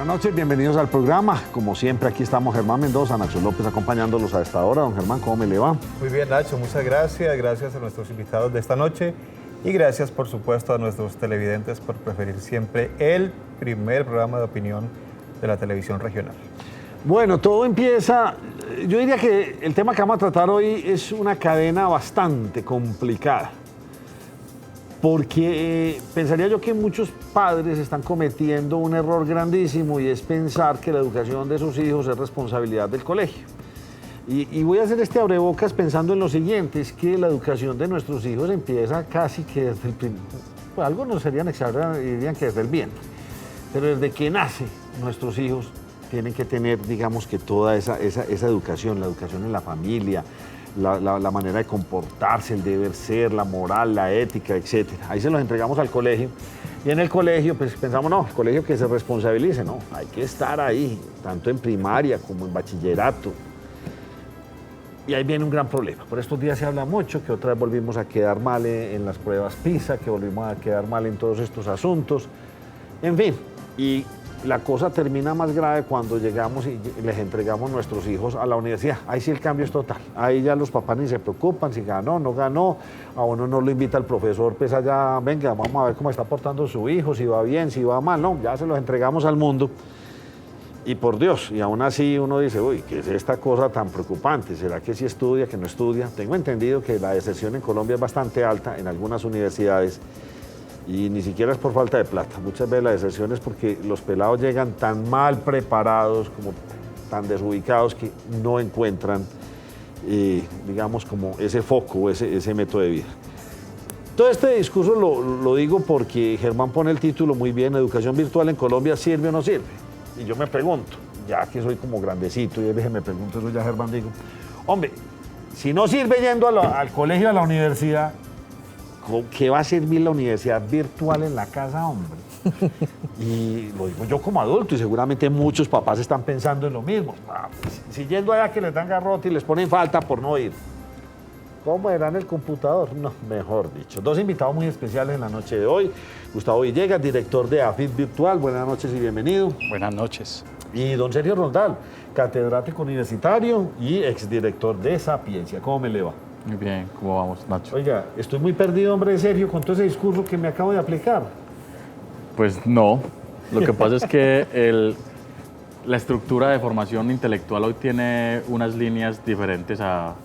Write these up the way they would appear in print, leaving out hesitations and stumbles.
Buenas noches, bienvenidos al programa. Como siempre, aquí estamos Germán Mendoza, Nacho López acompañándolos a esta hora. Don Germán, ¿cómo me le va? Muy bien, Nacho, muchas gracias. Gracias a nuestros invitados de esta noche y gracias, por supuesto, a nuestros televidentes por preferir siempre el primer programa de opinión de la televisión regional. Bueno, todo empieza, yo diría que el tema que vamos a tratar hoy es una cadena bastante complicada. Porque pensaría yo que muchos padres están cometiendo un error grandísimo y es pensar que la educación de sus hijos es responsabilidad del colegio. Y voy a hacer este abrebocas pensando en lo siguiente, es que la educación de nuestros hijos empieza casi que desde el pues algunos serían exagerados y dirían que desde el vientre, pero desde que nace nuestros hijos tienen que tener, digamos que toda esa educación, la educación en la familia, la manera de comportarse, el deber ser, la moral, la ética, etc. Ahí se los entregamos al colegio y en el colegio pues pensamos, no, el colegio que se responsabilice, no, hay que estar ahí, tanto en primaria como en bachillerato. Y ahí viene un gran problema. Por estos días se habla mucho que otra vez volvimos a quedar mal en las pruebas PISA, que volvimos a quedar mal en todos estos asuntos. En fin, y la cosa termina más grave cuando llegamos y les entregamos nuestros hijos a la universidad. Ahí sí el cambio es total. Ahí ya los papás ni se preocupan si ganó, no ganó. A uno no lo invita el profesor, pues allá, venga, vamos a ver cómo está portando su hijo, si va bien, si va mal. No, ya se los entregamos al mundo. Y por Dios, y aún así uno dice, uy, ¿qué es esta cosa tan preocupante? ¿Será que sí estudia, que no estudia? Tengo entendido que la deserción en Colombia es bastante alta en algunas universidades. Y ni siquiera es por falta de plata. Muchas veces la deserción es porque los pelados llegan tan mal preparados, como tan desubicados que no encuentran, digamos, como ese foco, ese método de vida. Todo este discurso lo digo porque Germán pone el título muy bien, ¿educación virtual en Colombia sirve o no sirve? Y yo me pregunto, ya que soy como grandecito y me pregunto eso ya Germán, digo, hombre, si no sirve yendo al colegio, a la universidad, ¿qué va a servir la universidad virtual en la casa, hombre? Y lo digo yo como adulto y seguramente muchos papás están pensando en lo mismo. Pues, si yendo allá que les dan garrote y les ponen falta por no ir, ¿cómo era en el computador? No, mejor dicho. Dos invitados muy especiales en la noche de hoy. Gustavo Villegas, director de AFIT Virtual. Buenas noches y bienvenido. Buenas noches. Y don Sergio Rondal, catedrático universitario y exdirector de Sapiencia. ¿Cómo me le va? Muy bien, ¿cómo vamos, Nacho? Oiga, estoy muy perdido, hombre, Sergio, con todo ese discurso que me acabo de aplicar. Pues no. Lo que pasa es que la estructura de formación intelectual hoy tiene unas líneas diferentes a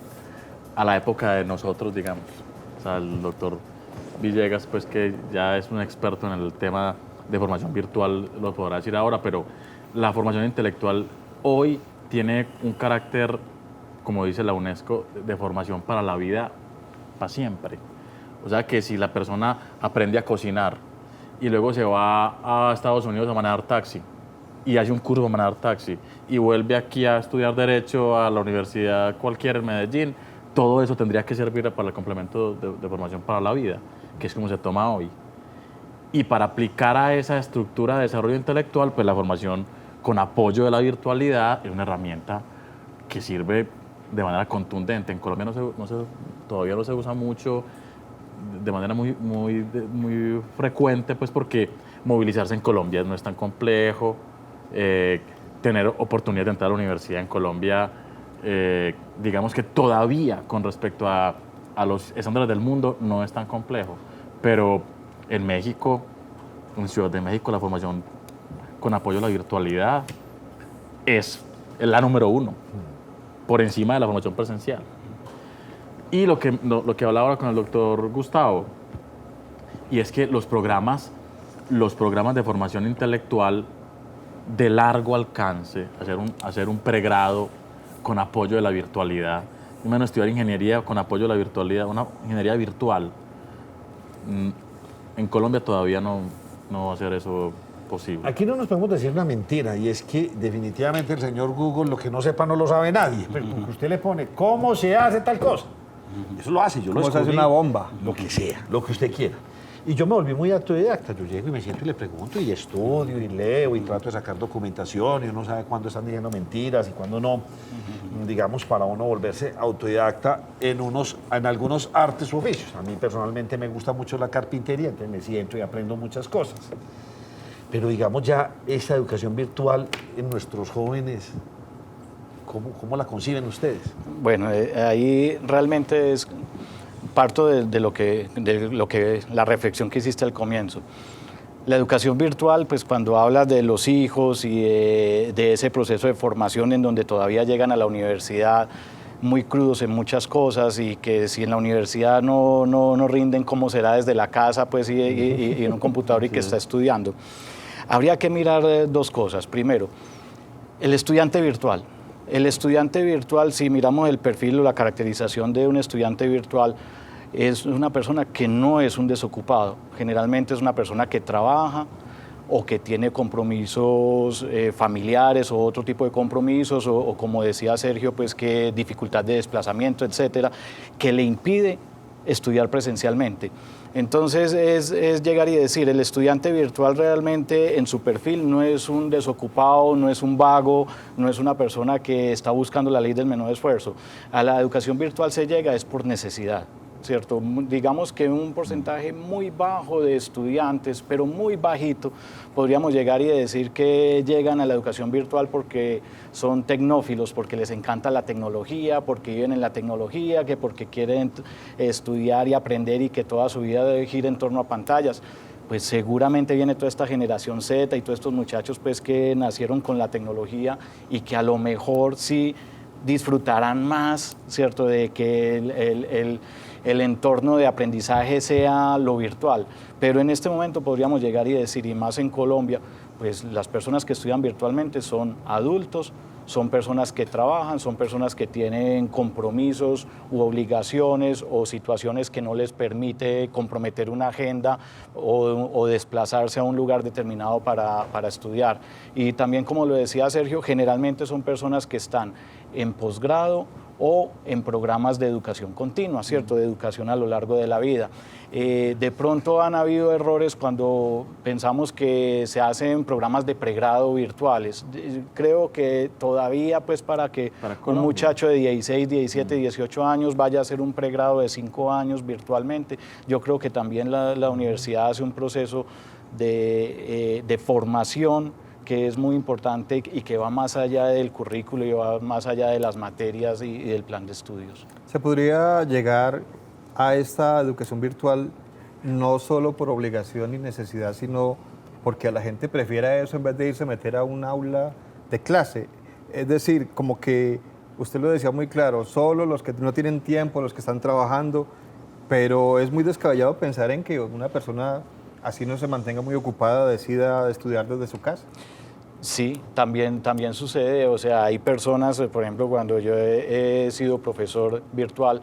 la época de nosotros, digamos. O sea, el doctor Villegas, pues que ya es un experto en el tema de formación virtual, lo podrá decir ahora, pero la formación intelectual hoy tiene un carácter, como dice la UNESCO, de formación para la vida, para siempre. O sea que si la persona aprende a cocinar y luego se va a Estados Unidos a manejar taxi y hace un curso de manejar taxi y vuelve aquí a estudiar Derecho a la universidad cualquiera en Medellín, todo eso tendría que servir para el complemento de formación para la vida, que es como se toma hoy. Y para aplicar a esa estructura de desarrollo intelectual, pues la formación con apoyo de la virtualidad es una herramienta que sirve de manera contundente. En Colombia todavía no se usa mucho, de manera muy frecuente, pues porque movilizarse en Colombia no es tan complejo, tener oportunidad de entrar a la universidad en Colombia, digamos que todavía con respecto a los estándares del mundo no es tan complejo, pero en México, en Ciudad de México, la formación con apoyo a la virtualidad es la número uno, por encima de la formación presencial. Y lo que hablaba ahora con el doctor Gustavo, y es que los programas de formación intelectual de largo alcance, hacer un pregrado con apoyo de la virtualidad, menos estudiar ingeniería con apoyo de la virtualidad, una ingeniería virtual, en Colombia todavía no va a ser eso posible. Aquí no nos podemos decir una mentira, y es que definitivamente el señor Google, lo que no sepa no lo sabe nadie. Pero porque usted le pone, ¿cómo se hace tal cosa? Eso lo hace, yo lo ¿Cómo se hace descubrí, una bomba? Lo que sea, lo que usted quiera. Y yo me volví muy autodidacta, yo llego y me siento y le pregunto, y estudio, y leo, y trato de sacar documentación, y uno sabe cuándo están diciendo mentiras y cuándo no. Digamos, para uno volverse autodidacta en algunos artes u oficios. A mí personalmente me gusta mucho la carpintería, entonces me siento y aprendo muchas cosas. Pero digamos ya esa educación virtual en nuestros jóvenes, ¿cómo la conciben ustedes? Bueno, ahí realmente es parto de lo que la reflexión que hiciste al comienzo. La educación virtual, pues cuando hablas de los hijos y de ese proceso de formación en donde todavía llegan a la universidad muy crudos en muchas cosas y que si en la universidad no rinden, ¿cómo será desde la casa pues, y en un computador y que está estudiando? Habría que mirar dos cosas. Primero, el estudiante virtual. El estudiante virtual, si miramos el perfil o la caracterización de un estudiante virtual, es una persona que no es un desocupado. Generalmente es una persona que trabaja o que tiene compromisos familiares o otro tipo de compromisos, o como decía Sergio, pues que dificultad de desplazamiento, etcétera, que le impide estudiar presencialmente. Entonces es llegar y decir, el estudiante virtual realmente en su perfil no es un desocupado, no es un vago, no es una persona que está buscando la ley del menor esfuerzo. A la educación virtual se llega es por necesidad, ¿cierto? Digamos que un porcentaje muy bajo de estudiantes, pero muy bajito, podríamos llegar y decir que llegan a la educación virtual porque son tecnófilos, porque les encanta la tecnología, porque viven en la tecnología, que porque quieren estudiar y aprender y que toda su vida debe girar en torno a pantallas. Pues seguramente viene toda esta generación Z y todos estos muchachos pues que nacieron con la tecnología y que a lo mejor sí disfrutarán más, ¿cierto?, de que el entorno de aprendizaje sea lo virtual. Pero en este momento podríamos llegar y decir, y más en Colombia, pues las personas que estudian virtualmente son adultos, son personas que trabajan, son personas que tienen compromisos u obligaciones o situaciones que no les permite comprometer una agenda o desplazarse a un lugar determinado para estudiar. Y también, como lo decía Sergio, generalmente son personas que están en posgrado o en programas de educación continua, ¿cierto? De educación a lo largo de la vida. De pronto han habido errores cuando pensamos que se hacen programas de pregrado virtuales. Creo que todavía, pues, para que un muchacho de 16, 17, 18 años vaya a hacer un pregrado de 5 años virtualmente, yo creo que también la universidad hace un proceso de formación que es muy importante y que va más allá del currículo y va más allá de las materias y del plan de estudios. ¿Se podría llegar a esta educación virtual no solo por obligación y necesidad, sino porque a la gente prefiera eso en vez de irse a meter a un aula de clase? Es decir, como que usted lo decía muy claro, solo los que no tienen tiempo, los que están trabajando, pero es muy descabellado pensar en que una persona así no se mantenga muy ocupada, decida estudiar desde su casa. Sí, también sucede, o sea, hay personas, por ejemplo, cuando yo he sido profesor virtual,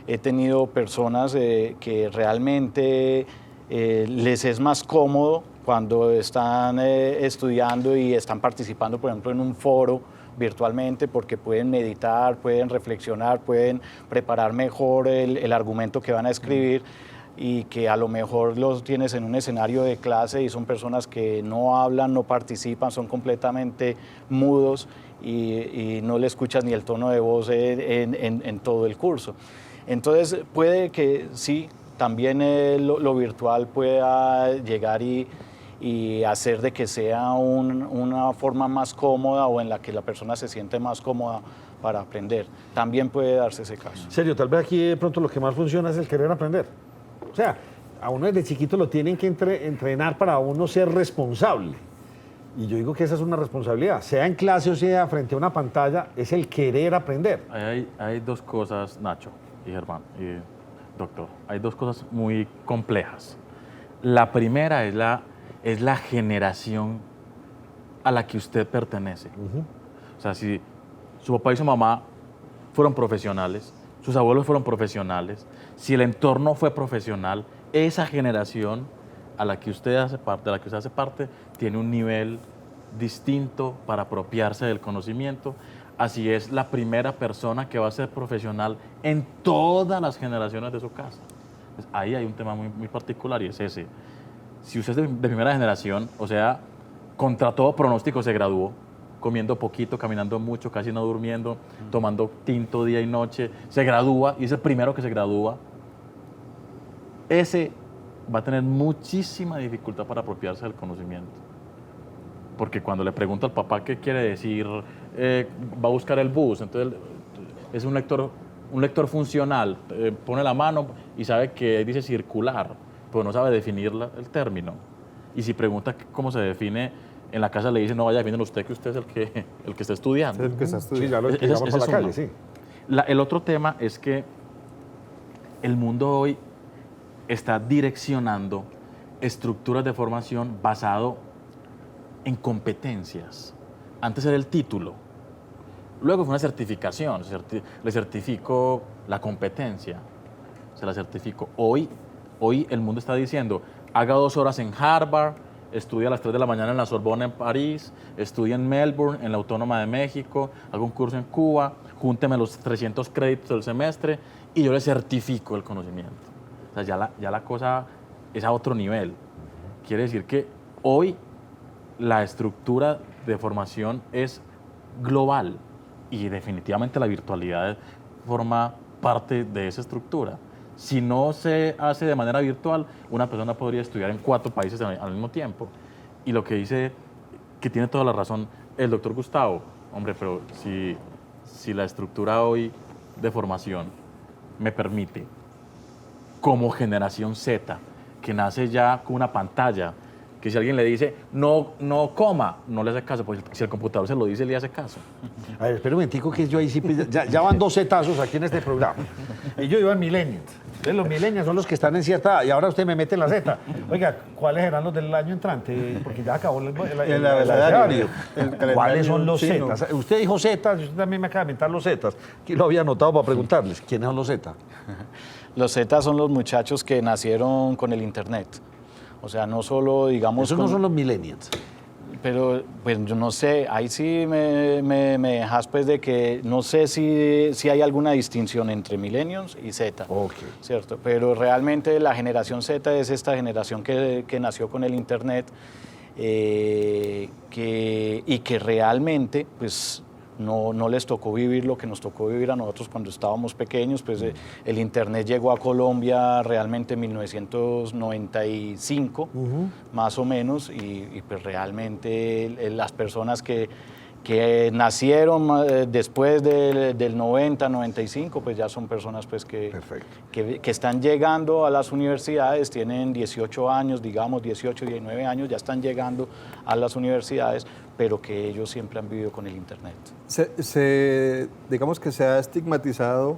he tenido personas que realmente les es más cómodo cuando están estudiando y están participando, por ejemplo, en un foro virtualmente, porque pueden meditar, pueden reflexionar, pueden preparar mejor el argumento que van a escribir, y que a lo mejor los tienes en un escenario de clase y son personas que no hablan, no participan, son completamente mudos y no le escuchas ni el tono de voz en todo el curso. Entonces puede que sí, también lo virtual pueda llegar y hacer de que sea una forma más cómoda o en la que la persona se siente más cómoda para aprender. También puede darse ese caso. Serio, tal vez aquí de pronto lo que más funciona es el querer aprender. O sea, a uno desde chiquito lo tienen que entrenar para uno ser responsable. Y yo digo que esa es una responsabilidad. Sea en clase o sea frente a una pantalla, es el querer aprender. Hay dos cosas, Nacho y Germán y doctor. Hay dos cosas muy complejas. La primera es la generación a la que usted pertenece. O sea, si su papá y su mamá fueron profesionales, sus abuelos fueron profesionales, si el entorno fue profesional, esa generación a la que usted hace parte, tiene un nivel distinto para apropiarse del conocimiento. Así es la primera persona que va a ser profesional en todas las generaciones de su casa. Pues ahí hay un tema muy, muy particular y es ese. Si usted es de primera generación, o sea, contra todo pronóstico se graduó, comiendo poquito, caminando mucho, casi no durmiendo, tomando tinto día y noche, se gradúa y es el primero que se gradúa, ese va a tener muchísima dificultad para apropiarse del conocimiento. porque cuando le pregunto al papá qué quiere decir, va a buscar el bus, entonces es un lector funcional, pone la mano y sabe que dice circular, pero no sabe definir el término. Y si pregunta cómo se define, en la casa le dice, no, vaya, defínelo usted, que usted es el que está estudiando. Es el que está Sí, estudiando. ya lo Ese explicamos por la es calle, uno. sí. El otro tema es que el mundo hoy está direccionando estructuras de formación basado en competencias. Antes era el título, luego fue una certificación, le certifico la competencia, se la certifico. Hoy el mundo está diciendo, haga 2 horas en Harvard, estudie a las 3 de la mañana en la Sorbona en París, estudie en Melbourne, en la Autónoma de México, haga un curso en Cuba, júnteme los 300 créditos del semestre y yo le certifico el conocimiento. O sea, ya la cosa es a otro nivel. Quiere decir que hoy la estructura de formación es global y definitivamente la virtualidad forma parte de esa estructura. Si no se hace de manera virtual, una persona podría estudiar en 4 países al mismo tiempo. Y lo que dice, que tiene toda la razón el doctor Gustavo, hombre, pero si la estructura hoy de formación me permite, como generación Z, que nace ya con una pantalla, que si alguien le dice, no coma, no le hace caso, porque si el computador se lo dice, le hace caso. A ver, espera un momentico que yo ahí sí, ya van 2 zetazos aquí en este programa. Y yo iba en millennials. Entonces los millennials son los que están en cierta edad y ahora usted me mete en la Z. Oiga, ¿cuáles serán los del año entrante? Porque ya acabó el abecedario. ¿Cuáles son los chino. Zetas? Usted dijo Zetas, usted también me acaba de inventar los Zetas. Aquí lo había anotado para preguntarles, ¿quiénes son los Zetas? Los Z son los muchachos que nacieron con el Internet. O sea, no solo, digamos... Esos no son los millennials. Pero, pues, yo no sé, ahí sí me dejas, pues, de que no sé si hay alguna distinción entre millennials y Z. Ok. ¿Cierto? Pero realmente la generación Z es esta generación que nació con el Internet y que realmente, pues, no les tocó vivir lo que nos tocó vivir a nosotros cuando estábamos pequeños. Pues el Internet llegó a Colombia realmente en 1995, más o menos, y pues realmente las personas que nacieron después del 90, 95, pues ya son personas pues que están llegando a las universidades, tienen 18 años, digamos 18, 19 años, ya están llegando a las universidades, pero que ellos siempre han vivido con el Internet. Digamos que se ha estigmatizado,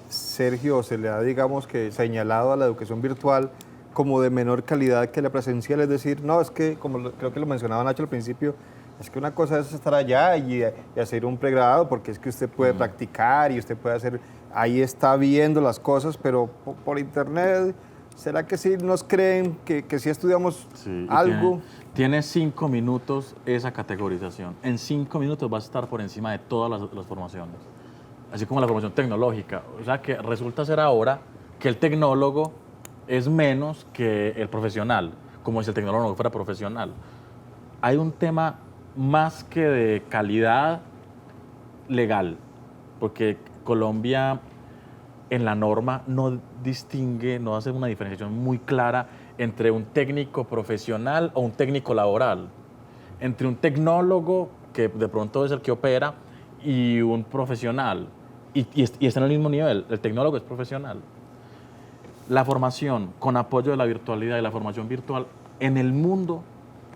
Sergio, se le ha, digamos que señalado a la educación virtual como de menor calidad que la presencial, es decir, no, es que, como creo que lo mencionaba Nacho al principio, es que una cosa es estar allá y hacer un pregrado, porque es que usted puede practicar y usted puede hacer, ahí está viendo las cosas, pero por internet, ¿será que sí nos creen que sí estudiamos algo? Tiene 5 minutos esa categorización. En 5 minutos vas a estar por encima de todas las formaciones, así como la formación tecnológica. O sea que resulta ser ahora que el tecnólogo es menos que el profesional, como si el tecnólogo no fuera profesional. Hay un tema más que de calidad legal, porque Colombia en la norma no distingue, no hace una diferenciación muy clara entre un técnico profesional o un técnico laboral, entre un tecnólogo, que de pronto es el que opera, y un profesional, y está en el mismo nivel, el tecnólogo es profesional. La formación con apoyo de la virtualidad y la formación virtual en el mundo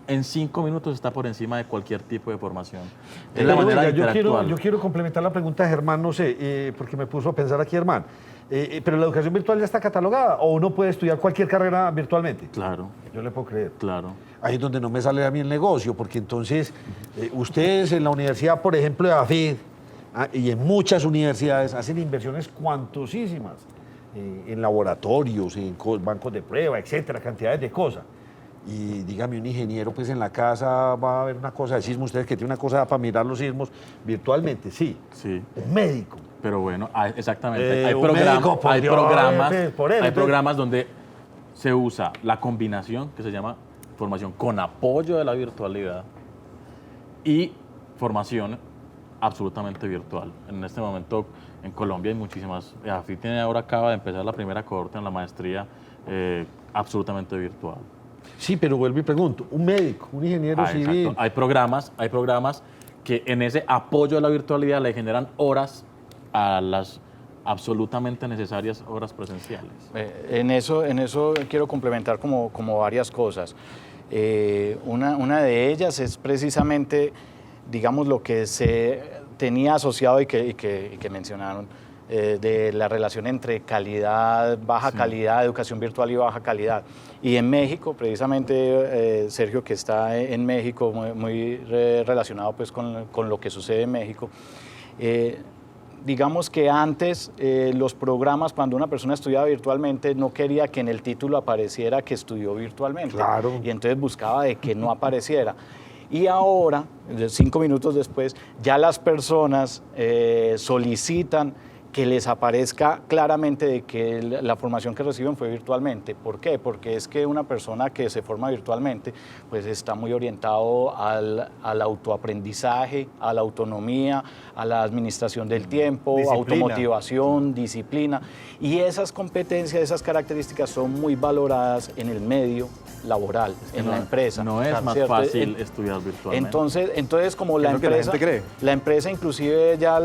en 5 minutos está por encima de cualquier tipo de formación. Es la manera de interactuar. Yo quiero complementar la pregunta de Germán, no sé, porque me puso a pensar aquí Germán. Pero la educación virtual ya está catalogada o uno puede estudiar cualquier carrera virtualmente. Claro. Yo le puedo creer. Claro. Ahí es donde no me sale a mí el negocio, porque entonces ustedes en la universidad, por ejemplo, de AFID, y en muchas universidades hacen inversiones cuantosísimas en laboratorios, en bancos de prueba, etcétera, cantidades de cosas. Y dígame, un ingeniero, pues en la casa va a haber una cosa de sismos, ustedes que tienen una cosa para mirar los sismos virtualmente, sí. Sí. Un médico. Pero bueno, exactamente. Un médico hay programas donde se usa la combinación que se llama formación con apoyo de la virtualidad y formación absolutamente virtual. En este momento en Colombia hay muchísimas. AFIT ahora acaba de empezar la primera cohorte en la maestría absolutamente virtual. Sí, pero vuelvo y pregunto, un médico, un ingeniero civil. Exacto. Hay programas que en ese apoyo a la virtualidad le generan horas a las absolutamente necesarias horas presenciales. En eso quiero complementar como varias cosas. Una de ellas es precisamente, digamos, lo que se tenía asociado y que mencionaron, de la relación entre calidad, baja calidad, educación virtual y baja calidad. Y en México, precisamente, Sergio, que está en México, muy relacionado pues, con lo que sucede en México, digamos que antes los programas, cuando una persona estudiaba virtualmente, no quería que en el título apareciera que estudió virtualmente. Claro. Y entonces buscaba de que no apareciera. Y ahora, 5 minutos después, ya las personas solicitan que les aparezca claramente de que la formación que reciben fue virtualmente. ¿Por qué? Porque es que una persona que se forma virtualmente pues está muy orientado al autoaprendizaje, a la autonomía, a la administración del tiempo, Disciplina. automotivación, disciplina. Y esas competencias, esas características son muy valoradas en el medio laboral, en la empresa. No es más ¿cierto? fácil estudiar virtualmente. Entonces como la Es lo que la empresa, gente cree. la empresa inclusive ya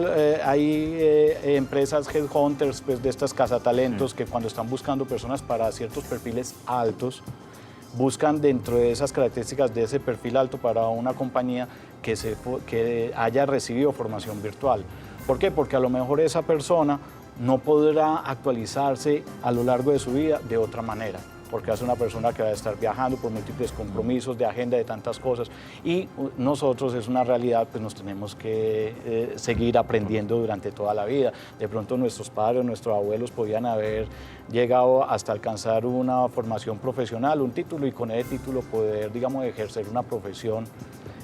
hay empresas headhunters pues, de estas cazatalentos que cuando están buscando personas para ciertos perfiles altos, buscan dentro de esas características de ese perfil alto para una compañía que haya recibido formación virtual. ¿Por qué? Porque a lo mejor esa persona no podrá actualizarse a lo largo de su vida de otra manera, porque es una persona que va a estar viajando por múltiples compromisos de agenda, de tantas cosas, y nosotros es una realidad, pues nos tenemos que seguir aprendiendo durante toda la vida. De pronto nuestros padres, nuestros abuelos podían haber llegado hasta alcanzar una formación profesional, un título, y con ese título poder, digamos, ejercer una profesión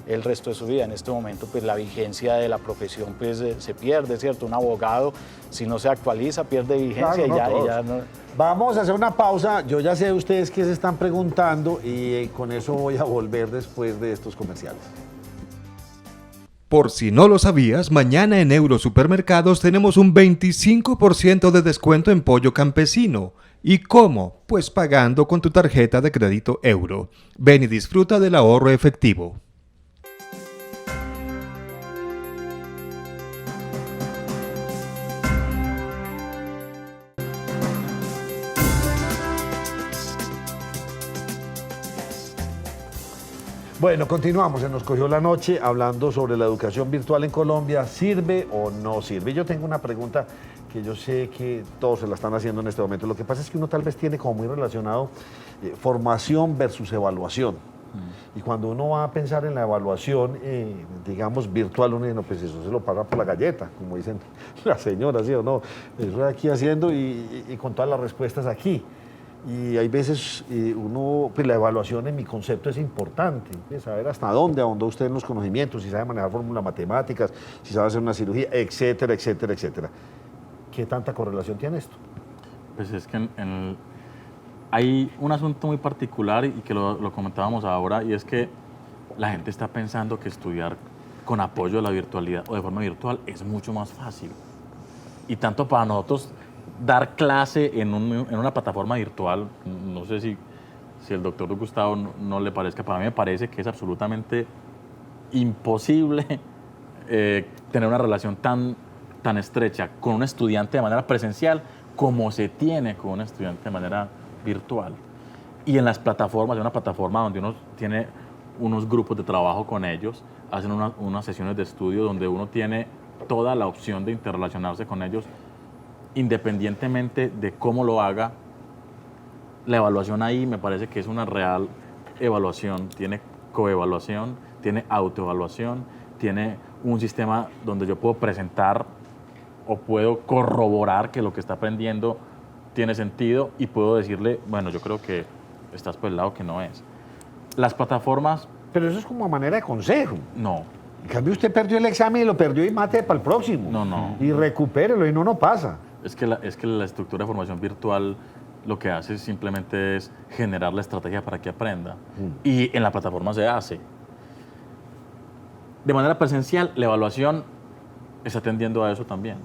el resto de su vida. En este momento, pues la vigencia de la profesión pues, se pierde, ¿cierto? Un abogado, si no se actualiza, pierde vigencia. Claro, y ya no. Vamos a hacer una pausa. Yo ya sé ustedes qué se están preguntando y con eso voy a volver después de estos comerciales. Por si no lo sabías, mañana en Eurosupermercados tenemos un 25% de descuento en pollo campesino. ¿Y cómo? Pues pagando con tu tarjeta de crédito Euro. Ven y disfruta del ahorro efectivo. Bueno, continuamos. Se nos cogió la noche hablando sobre la educación virtual en Colombia. ¿Sirve o no sirve? Yo tengo una pregunta que yo sé que todos se la están haciendo en este momento. Lo que pasa es que uno tal vez tiene como muy relacionado formación versus evaluación. Y cuando uno va a pensar en la evaluación, digamos, virtual, uno dice, no, pues eso se lo paga por la galleta, como dicen las señoras, ¿sí o no? Eso aquí haciendo y con todas las respuestas aquí. Y hay veces pues la evaluación en mi concepto es importante, pues, saber hasta dónde ahondó usted en los conocimientos, si sabe manejar fórmulas matemáticas, si sabe hacer una cirugía, etcétera, etcétera, etcétera. ¿Qué tanta correlación tiene esto? Pues es que hay un asunto muy particular y que lo comentábamos ahora, y es que la gente está pensando que estudiar con apoyo de la virtualidad o de forma virtual es mucho más fácil. Y tanto para nosotros dar clase en una plataforma virtual, no sé si el doctor Gustavo no le parezca, para mí me parece que es absolutamente imposible tener una relación tan estrecha con un estudiante de manera presencial como se tiene con un estudiante de manera virtual. Y en las plataformas, en una plataforma donde uno tiene unos grupos de trabajo con ellos, hacen unas sesiones de estudio donde uno tiene toda la opción de interrelacionarse con ellos independientemente de cómo lo haga. La evaluación ahí me parece que es una real evaluación, tiene coevaluación, tiene autoevaluación, tiene un sistema donde yo puedo presentar o puedo corroborar que lo que está aprendiendo tiene sentido y puedo decirle, bueno, yo creo que estás por el lado que no es. Las plataformas... Pero eso es como a manera de consejo. No. En cambio, usted perdió el examen y lo perdió y mate para el próximo. No. Y recupérelo y no pasa. Es que la estructura de formación virtual lo que hace simplemente es generar la estrategia para que aprenda. Y en la plataforma se hace. De manera presencial, la evaluación está tendiendo a eso también.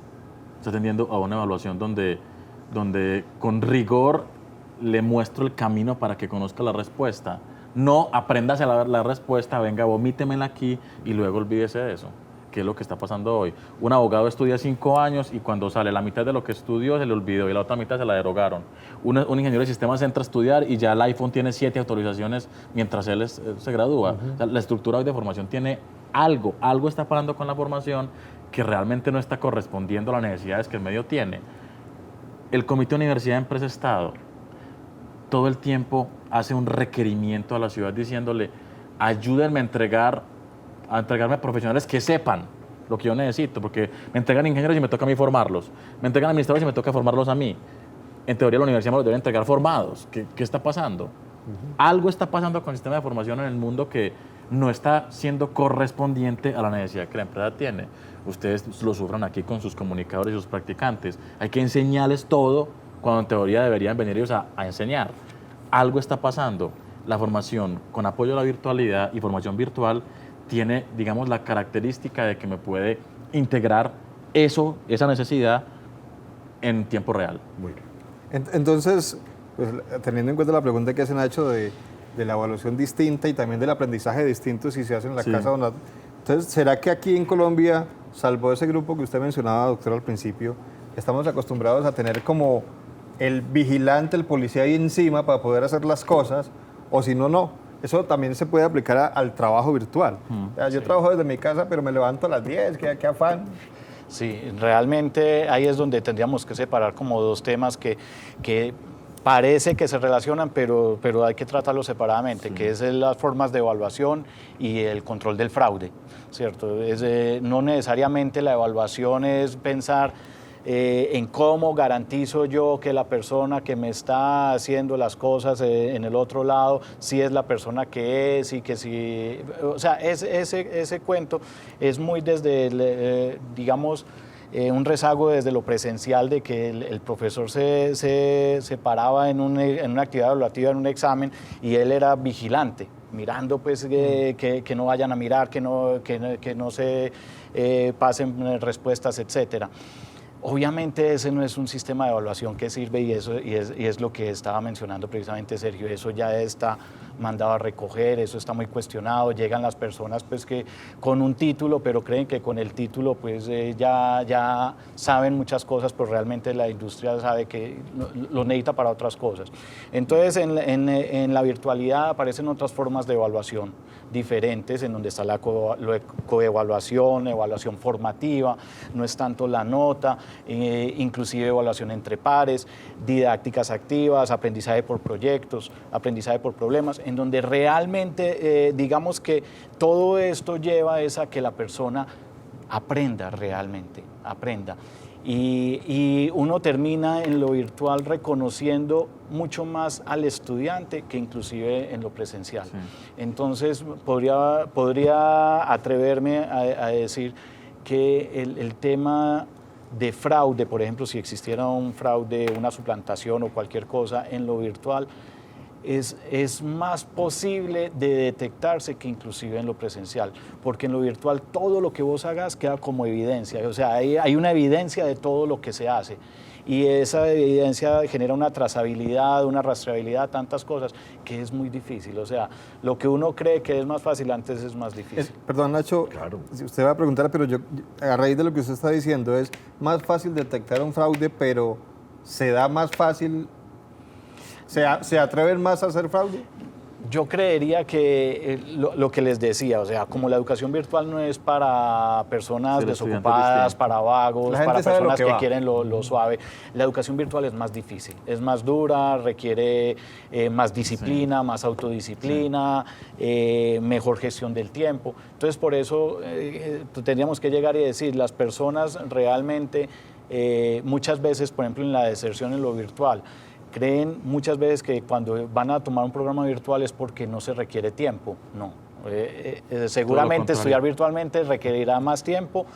Está tendiendo a una evaluación donde con rigor le muestro el camino para que conozca la respuesta. No apréndase la respuesta, venga, vomítemela aquí y luego olvídese de eso, que es lo que está pasando hoy. Un abogado estudia 5 años y cuando sale la mitad de lo que estudió se le olvidó y la otra mitad se la derogaron. Un ingeniero de sistemas entra a estudiar y ya el iPhone tiene 7 autorizaciones mientras él se gradúa. O sea, la estructura hoy de formación tiene algo está pasando con la formación que realmente no está correspondiendo a las necesidades que el medio tiene. El Comité Universidad Empresa Estado todo el tiempo hace un requerimiento a la ciudad diciéndole, ayúdenme a entregarme profesionales que sepan lo que yo necesito, porque me entregan ingenieros y me toca a mí formarlos, me entregan administradores y me toca formarlos a mí. En teoría la universidad me los debe entregar formados. ¿Qué está pasando? Algo está pasando con el sistema de formación en el mundo que no está siendo correspondiente a la necesidad que la empresa tiene. Ustedes lo sufran aquí con sus comunicadores y sus practicantes. Hay que enseñarles todo cuando en teoría deberían venir ellos a enseñar. Algo está pasando. La formación con apoyo a la virtualidad y formación virtual tiene, digamos, la característica de que me puede integrar esa necesidad en tiempo real. Muy bien. Entonces, pues, teniendo en cuenta la pregunta que hacen Nacho de la evaluación distinta y también del aprendizaje distinto si se hace en la casa o no, entonces, ¿será que aquí en Colombia, salvo ese grupo que usted mencionaba, doctor, al principio, estamos acostumbrados a tener como el vigilante, el policía ahí encima para poder hacer las cosas, o si no, no? Eso también se puede aplicar al trabajo virtual. O sea, yo trabajo desde mi casa, pero me levanto a las 10, qué afán. Sí, realmente ahí es donde tendríamos que separar como dos temas que parece que se relacionan, pero hay que tratarlos separadamente, que es las formas de evaluación y el control del fraude, ¿cierto? No necesariamente la evaluación es pensar en cómo garantizo yo que la persona que me está haciendo las cosas en el otro lado, si es la persona que es y que si... O sea, ese cuento es muy desde, digamos, un rezago desde lo presencial de que el profesor se paraba en una actividad evaluativa, en un examen, y él era vigilante, mirando pues que no vayan a mirar, que no se pasen respuestas, etcétera. Obviamente ese no es un sistema de evaluación que sirve y es lo que estaba mencionando precisamente Sergio. Eso ya está mandado a recoger, eso está muy cuestionado. Llegan las personas pues que con un título, pero creen que con el título pues ya saben muchas cosas, pero realmente la industria sabe que lo necesita para otras cosas. Entonces en la virtualidad aparecen otras formas de evaluación diferentes, en donde está la coevaluación, evaluación formativa, no es tanto la nota, inclusive evaluación entre pares, didácticas activas, aprendizaje por proyectos, aprendizaje por problemas, en donde realmente digamos que todo esto lleva a que la persona aprenda realmente, aprenda. Y uno termina en lo virtual reconociendo mucho más al estudiante que inclusive en lo presencial. Sí. Entonces podría atreverme a decir que el tema de fraude, por ejemplo, si existiera un fraude, una suplantación o cualquier cosa en lo virtual, es más posible de detectarse que inclusive en lo presencial, porque en lo virtual todo lo que vos hagas queda como evidencia, o sea, hay una evidencia de todo lo que se hace y esa evidencia genera una trazabilidad, una rastreabilidad, tantas cosas, que es muy difícil, o sea, lo que uno cree que es más fácil antes es más difícil. Perdón, Nacho, claro. Usted va a preguntar, pero yo, a raíz de lo que usted está diciendo, es más fácil detectar un fraude, pero ¿se da más fácil? ¿Se atreven más a hacer fraude? Yo creería que lo que les decía, o sea, como la educación virtual no es para personas desocupadas, para vagos, para personas que quieren lo suave, la educación virtual es más difícil, es más dura, requiere más disciplina, más autodisciplina, mejor gestión del tiempo. Entonces, por eso tendríamos que llegar y decir, las personas realmente, muchas veces, por ejemplo, en la deserción en lo virtual, creen muchas veces que cuando van a tomar un programa virtual es porque no se requiere tiempo. No. Seguramente estudiar virtualmente requerirá más tiempo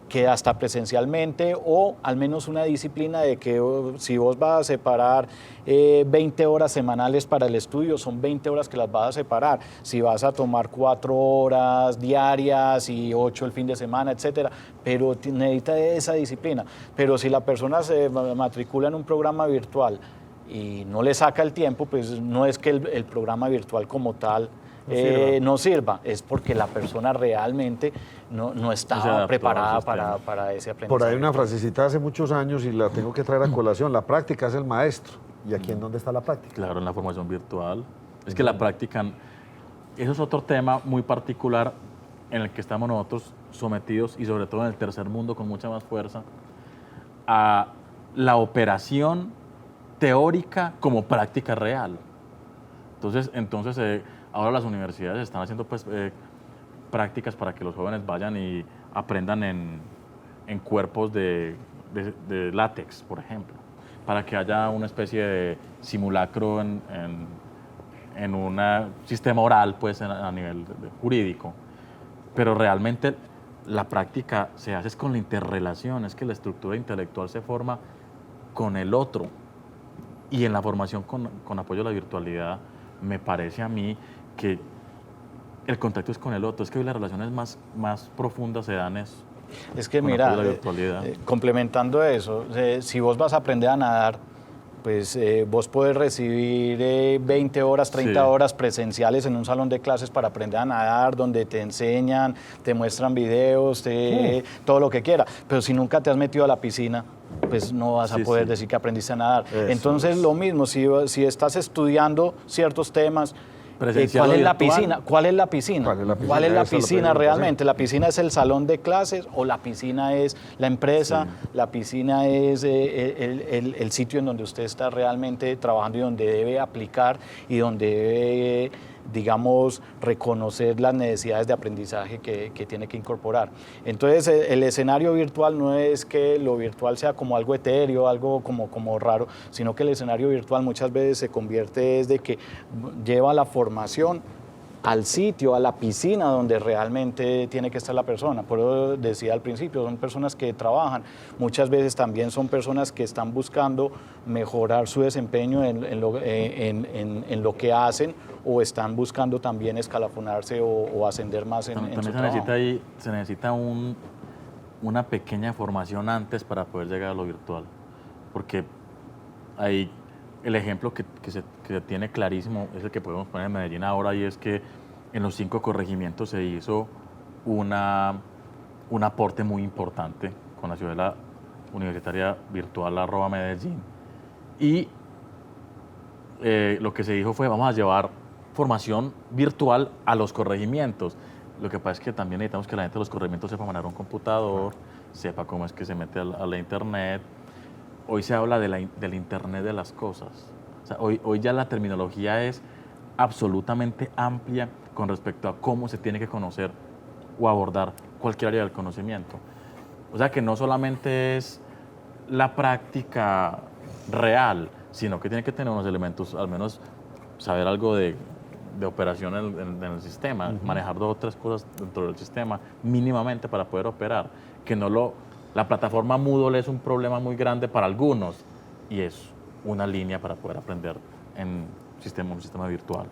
que hasta presencialmente, o al menos una disciplina de que si vos vas a separar 20 horas semanales para el estudio, son 20 horas que las vas a separar. Si vas a tomar 4 horas diarias y 8 el fin de semana, etcétera, pero necesita esa disciplina. Pero si la persona se matricula en un programa virtual y no le saca el tiempo, pues no es que el programa virtual como tal no sirva, es porque la persona realmente no estaba preparada para ese aprendizaje. Por ahí una frasecita hace muchos años y la tengo que traer a colación, la práctica es el maestro. ¿Y aquí en dónde está la práctica? Claro, en la formación virtual. Es que la práctica, eso es otro tema muy particular en el que estamos nosotros sometidos, y sobre todo en el tercer mundo con mucha más fuerza, a la operación teórica como práctica real. Entonces ahora las universidades están haciendo pues, prácticas para que los jóvenes vayan y aprendan en cuerpos de látex, por ejemplo, para que haya una especie de simulacro en un sistema oral pues, a nivel jurídico. Pero realmente la práctica se hace con la interrelación, es que la estructura intelectual se forma con el otro. Y en la formación con apoyo a la virtualidad, me parece a mí que el contacto es con el otro. Es que hoy las relaciones más profundas se dan es que con mira, apoyo a la virtualidad. Complementando eso, si vos vas a aprender a nadar, pues vos puedes recibir 20 horas, 30 horas presenciales en un salón de clases para aprender a nadar, donde te enseñan, te muestran videos, todo lo que quieras. Pero si nunca te has metido a la piscina, pues no vas a poder decir que aprendiste a nadar. Entonces, lo mismo, si estás estudiando ciertos temas, ¿cuál es la piscina? ¿Cuál es la piscina? ¿Cuál es la piscina realmente? ¿La piscina es el salón de clases o la piscina es la empresa? La piscina es el sitio en donde usted está realmente trabajando y donde debe aplicar y donde debe, digamos, reconocer las necesidades de aprendizaje que tiene que incorporar. Entonces, el escenario virtual no es que lo virtual sea como algo etéreo, algo como raro, sino que el escenario virtual muchas veces se convierte desde que lleva la formación al sitio, a la piscina donde realmente tiene que estar la persona. Por eso decía al principio, son personas que trabajan. Muchas veces también son personas que están buscando mejorar su desempeño en lo que hacen, o están buscando también escalafonarse o ascender más en su trabajo. Se necesita una pequeña formación antes para poder llegar a lo virtual. Porque ahí el ejemplo que se tiene clarísimo es el que podemos poner en Medellín ahora, y es que en los 5 corregimientos se hizo un aporte muy importante con la ciudad universitaria virtual @Medellín. Y lo que se dijo fue: vamos a llevar formación virtual a los corregimientos. Lo que pasa es que también necesitamos que la gente de los corregimientos sepa manejar un computador, sepa cómo es que se mete a la internet. Hoy se habla del Internet de las cosas. O sea, hoy ya la terminología es absolutamente amplia con respecto a cómo se tiene que conocer o abordar cualquier área del conocimiento. O sea, que no solamente es la práctica real, sino que tiene que tener unos elementos, al menos saber algo de operación en el sistema, manejar 2 o 3 cosas dentro del sistema mínimamente para poder operar. Que la plataforma Moodle es un problema muy grande para algunos, y es una línea para poder aprender en un sistema virtual.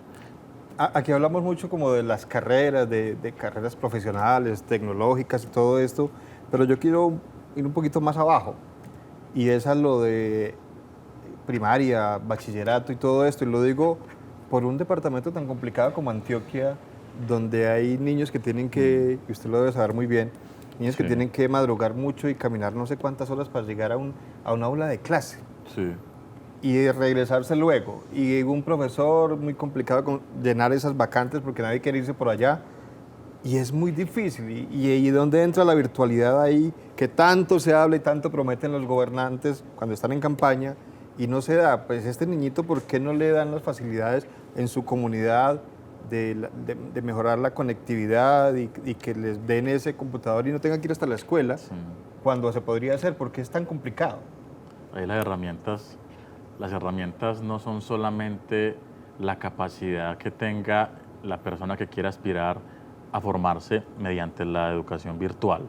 Aquí hablamos mucho como de las carreras, de carreras profesionales, tecnológicas y todo esto, pero yo quiero ir un poquito más abajo, y es a lo de primaria, bachillerato y todo esto, y lo digo por un departamento tan complicado como Antioquia, donde hay niños que tienen que, y usted lo debe saber muy bien, niños que tienen que madrugar mucho y caminar no sé cuántas horas para llegar a un aula de clase. Sí. Y regresarse luego. Y un profesor muy complicado con llenar esas vacantes porque nadie quiere irse por allá. Y es muy difícil. ¿Y dónde entra la virtualidad ahí? Que tanto se habla y tanto prometen los gobernantes cuando están en campaña y no se da. Pues este niñito, ¿por qué no le dan las facilidades en su comunidad de mejorar la conectividad y que les den ese computador y no tengan que ir hasta la escuela cuando se podría hacer? ¿Por qué es tan complicado? Ahí las herramientas no son solamente la capacidad que tenga la persona que quiera aspirar a formarse mediante la educación virtual,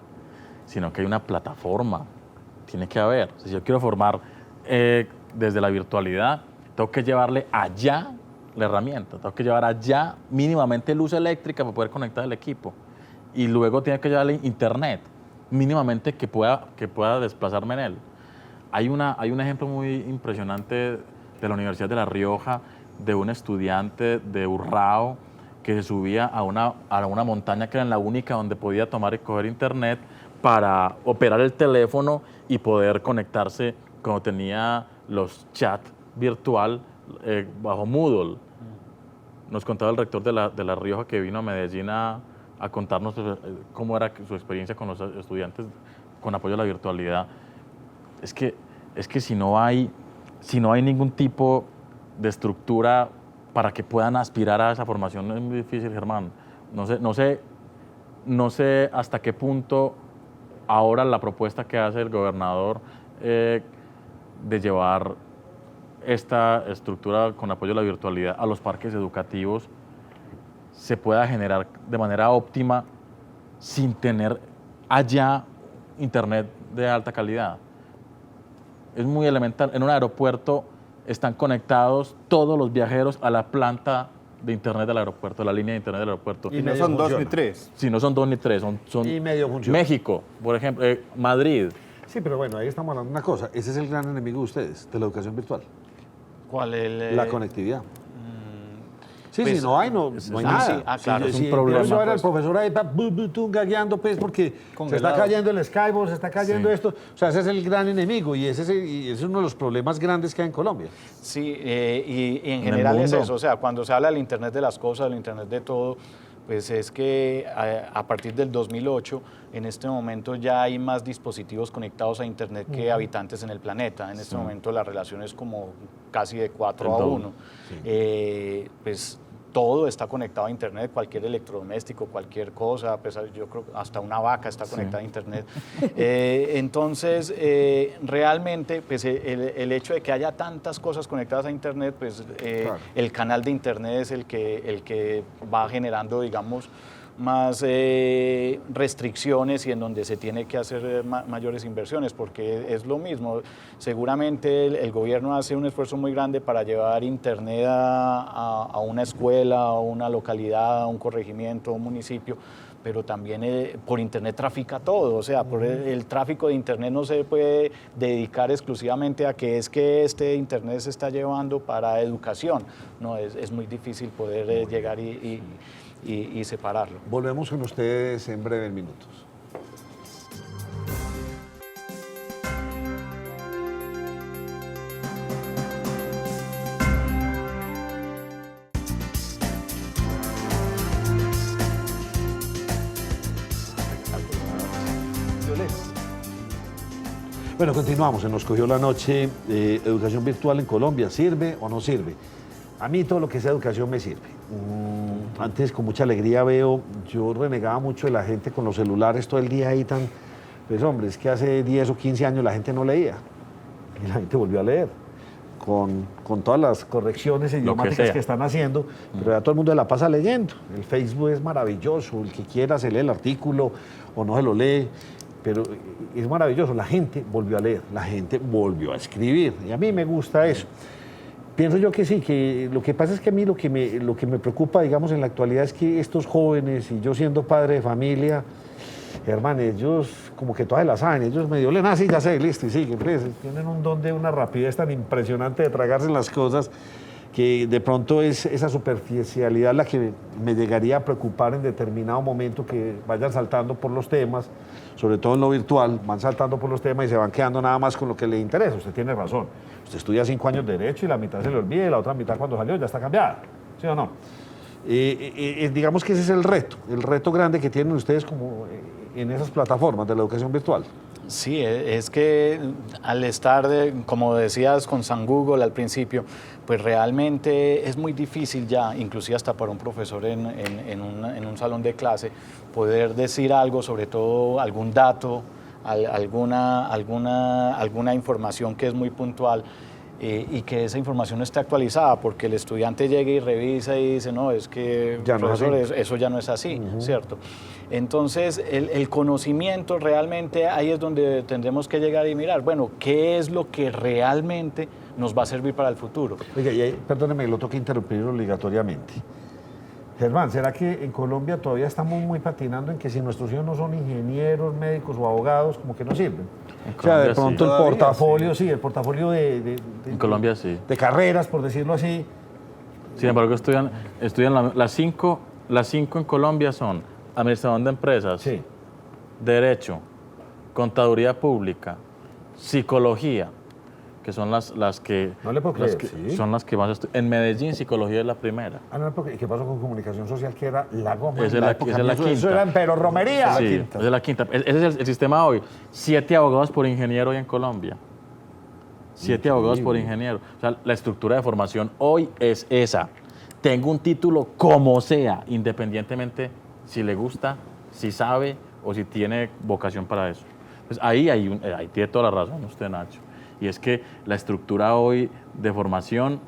sino que hay una plataforma, tiene que haber. Si yo quiero formar desde la virtualidad, tengo que llevarle allá la herramienta, tengo que llevar allá mínimamente luz eléctrica para poder conectar el equipo, y luego tiene que llevarle internet mínimamente que pueda desplazarme en él. Hay un ejemplo muy impresionante de la Universidad de La Rioja, de un estudiante de Urrao que se subía a una montaña que era la única donde podía tomar y coger internet para operar el teléfono y poder conectarse cuando tenía los chats virtual bajo Moodle. Nos contaba el rector de la Rioja que vino a Medellín a contarnos cómo era su experiencia con los estudiantes con apoyo a la virtualidad. Es que si no hay ningún tipo de estructura para que puedan aspirar a esa formación es muy difícil, Germán. No sé hasta qué punto ahora la propuesta que hace el gobernador de llevar esta estructura con apoyo a la virtualidad a los parques educativos se pueda generar de manera óptima sin tener allá internet de alta calidad. Es muy elemental. En un aeropuerto están conectados todos los viajeros a la planta de internet del aeropuerto, la línea de internet del aeropuerto. Y no son 2 ni 3. Sí, no son 2 ni 3, son Y medio funciona. México, por ejemplo, Madrid. Sí, pero bueno, ahí estamos hablando de una cosa. Ese es el gran enemigo de ustedes, de la educación virtual. ¿Cuál es La conectividad. Sí, pues, si no hay, no hay nada. sí, claro, es un problema, Yo era el pues. profesor ahí gagueando, pues, porque se está Congelado. cayendo el Skype, se está cayendo Sí. esto. O sea, ese es el gran enemigo y ese es uno de los problemas grandes que hay en Colombia. Sí, y en el general es mundo. eso, o sea, cuando se habla del Internet de las cosas, del Internet de todo, pues es que a partir del 2008, en este momento ya hay más dispositivos conectados a Internet que habitantes en el planeta. En este momento la relación es como casi de 4 a El 1. Pues todo está conectado a Internet, cualquier electrodoméstico, cualquier cosa, pues yo creo que hasta una vaca está conectada a Internet. Entonces, realmente, pues el hecho de que haya tantas cosas conectadas a Internet, pues Claro. el canal de Internet es el que va generando, digamos, más restricciones y en donde se tiene que hacer mayores inversiones, porque es lo mismo. Seguramente el gobierno hace un esfuerzo muy grande para llevar Internet a una escuela, a una localidad, a un corregimiento, a un municipio, pero también por Internet trafica todo. O sea, por el tráfico de Internet no se puede dedicar exclusivamente a que es que este Internet se está llevando para educación. No, es muy difícil poder llegar y separarlo. Volvemos con ustedes en breves minutos. Bueno, continuamos. Se nos cogió la noche. ¿Educación virtual en Colombia sirve o no sirve? A mí todo lo que sea educación me sirve. Antes con mucha alegría yo renegaba mucho de la gente con los celulares todo el día ahí tan... Pues hombre, es que hace 10 o 15 años la gente no leía y la gente volvió a leer con todas las correcciones idiomáticas que están haciendo, pero ya todo el mundo la pasa leyendo. El Facebook es maravilloso, el que quiera se lee el artículo o no se lo lee, pero es maravilloso. La gente volvió a leer, la gente volvió a escribir y a mí me gusta eso. Pienso yo que sí, que lo que pasa es que a mí lo que me preocupa, digamos, en la actualidad es que estos jóvenes, y yo siendo padre de familia, hermano, ellos como que todas las saben, ellos medio leen así, ya sé, listo, y siguen, pues, tienen un don de una rapidez tan impresionante de tragarse las cosas, que de pronto es esa superficialidad la que me llegaría a preocupar en determinado momento, que vayan saltando por los temas, sobre todo en lo virtual, van saltando por los temas y se van quedando nada más con lo que les interesa. Usted tiene razón. Usted estudia 5 años de Derecho y la mitad se le olvida y la otra mitad cuando salió ya está cambiada. ¿Sí o no? Digamos que ese es el reto grande que tienen ustedes como en esas plataformas de la educación virtual. Sí, es que al estar, como decías, con San Google al principio, pues realmente es muy difícil ya, inclusive hasta para un profesor en un salón de clase, poder decir algo, sobre todo algún dato, alguna información que es muy puntual, y que esa información no esté actualizada, porque el estudiante llega y revisa y dice, no, es que, ya no profesor, es así. eso ya no es así, ¿cierto? Entonces, el conocimiento realmente ahí es donde tendremos que llegar y mirar, bueno, ¿qué es lo que realmente nos va a servir para el futuro? Oiga, y ahí, perdóneme, lo tengo que interrumpir obligatoriamente. Germán, ¿será que en Colombia todavía estamos muy patinando en que si nuestros hijos no son ingenieros, médicos o abogados, como que no sirven? O sea, de Colombia pronto sí. el Todavía portafolio, sí, el portafolio En Colombia sí. de carreras, por decirlo así. Sin embargo, estudian las cinco en Colombia son administración de empresas, Sí. derecho, contaduría pública, psicología, que son las que, No le puedo las creer, que sí. son las que más en Medellín psicología es la primera. Ah, no, porque ¿qué pasó con comunicación social? Que era la goma. Esa en es la- época esa es la mía, quinta. Eso era, pero romería. Sí, esa es la quinta. Ese es el sistema hoy. 7 abogados por ingeniero hoy en Colombia. 7 abogados por ingeniero. O sea, la estructura de formación hoy es esa. Tengo un título como sea, independientemente si le gusta, si sabe o si tiene vocación para eso. Pues ahí tiene toda la razón usted, Nacho. Y es que la estructura hoy de formación